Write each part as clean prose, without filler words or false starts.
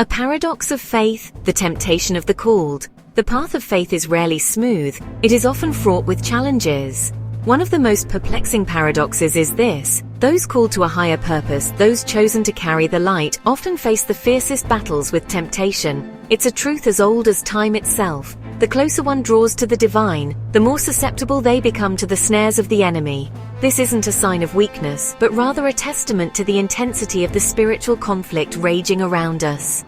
A paradox of faith, the temptation of the called. The path of faith is rarely smooth, it is often fraught with challenges. One of the most perplexing paradoxes is this: those called to a higher purpose, those chosen to carry the light, often face the fiercest battles with temptation. It's a truth as old as time itself. The closer one draws to the divine, the more susceptible they become to the snares of the enemy. This isn't a sign of weakness, but rather a testament to the intensity of the spiritual conflict raging around us.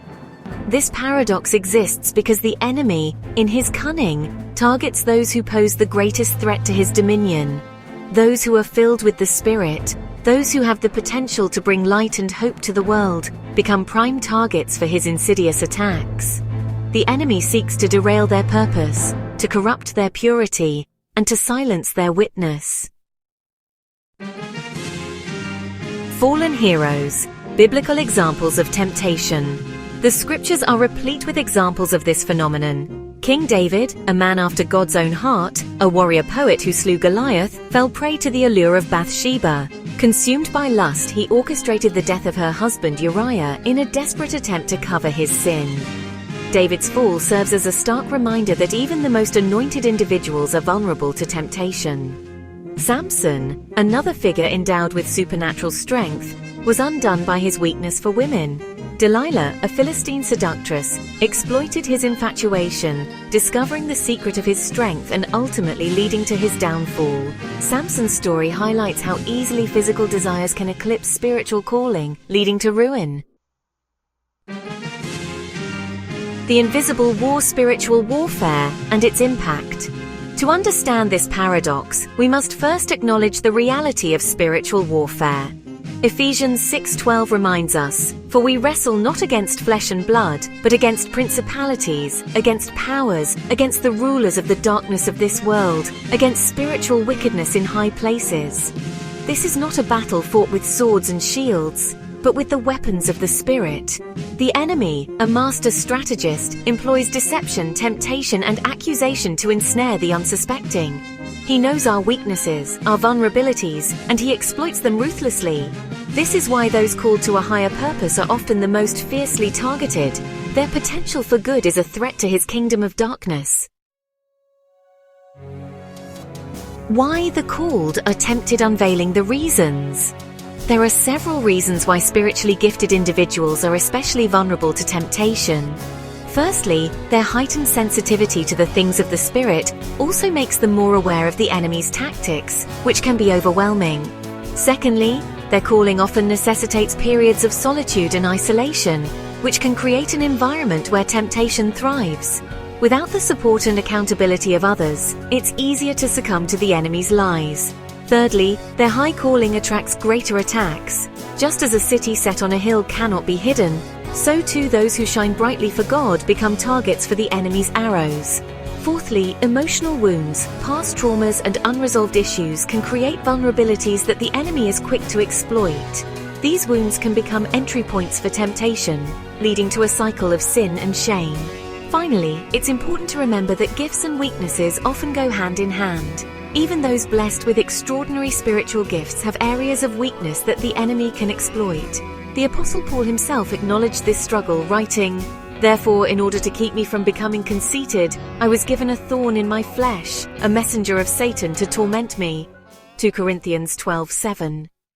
This paradox exists because the enemy, in his cunning, targets those who pose the greatest threat to his dominion. Those who are filled with the Spirit, those who have the potential to bring light and hope to the world, become prime targets for his insidious attacks. The enemy seeks to derail their purpose, to corrupt their purity, and to silence their witness. Fallen heroes, biblical examples of temptation. The scriptures are replete with examples of this phenomenon. King David, a man after God's own heart, a warrior poet who slew Goliath, fell prey to the allure of Bathsheba. Consumed by lust, he orchestrated the death of her husband Uriah in a desperate attempt to cover his sin. David's fall serves as a stark reminder that even the most anointed individuals are vulnerable to temptation. Samson, another figure endowed with supernatural strength, was undone by his weakness for women. Delilah, a Philistine seductress, exploited his infatuation, discovering the secret of his strength and ultimately leading to his downfall. Samson's story highlights how easily physical desires can eclipse spiritual calling, leading to ruin. The invisible war, spiritual warfare, and its impact. To understand this paradox, we must first acknowledge the reality of spiritual warfare. Ephesians 6:12 reminds us, "For we wrestle not against flesh and blood, but against principalities, against powers, against the rulers of the darkness of this world, against spiritual wickedness in high places." This is not a battle fought with swords and shields, but with the weapons of the Spirit. The enemy, a master strategist, employs deception, temptation, and accusation to ensnare the unsuspecting. He knows our weaknesses, our vulnerabilities, and he exploits them ruthlessly. This is why those called to a higher purpose are often the most fiercely targeted. Their potential for good is a threat to his kingdom of darkness. Why the called are tempted. Unveiling the reasons. There are several reasons why spiritually gifted individuals are especially vulnerable to temptation. Firstly, their heightened sensitivity to the things of the Spirit also makes them more aware of the enemy's tactics, which can be overwhelming. Secondly, their calling often necessitates periods of solitude and isolation, which can create an environment where temptation thrives. Without the support and accountability of others, it's easier to succumb to the enemy's lies. Thirdly, their high calling attracts greater attacks. Just as a city set on a hill cannot be hidden, so too those who shine brightly for God become targets for the enemy's arrows. Fourthly, emotional wounds, past traumas, and unresolved issues can create vulnerabilities that the enemy is quick to exploit. These wounds can become entry points for temptation, leading to a cycle of sin and shame. Finally, it's important to remember that gifts and weaknesses often go hand in hand. Even those blessed with extraordinary spiritual gifts have areas of weakness that the enemy can exploit. The Apostle Paul himself acknowledged this struggle, writing, "Therefore, in order to keep me from becoming conceited, I was given a thorn in my flesh, a messenger of Satan to torment me." 2 Corinthians 12:7.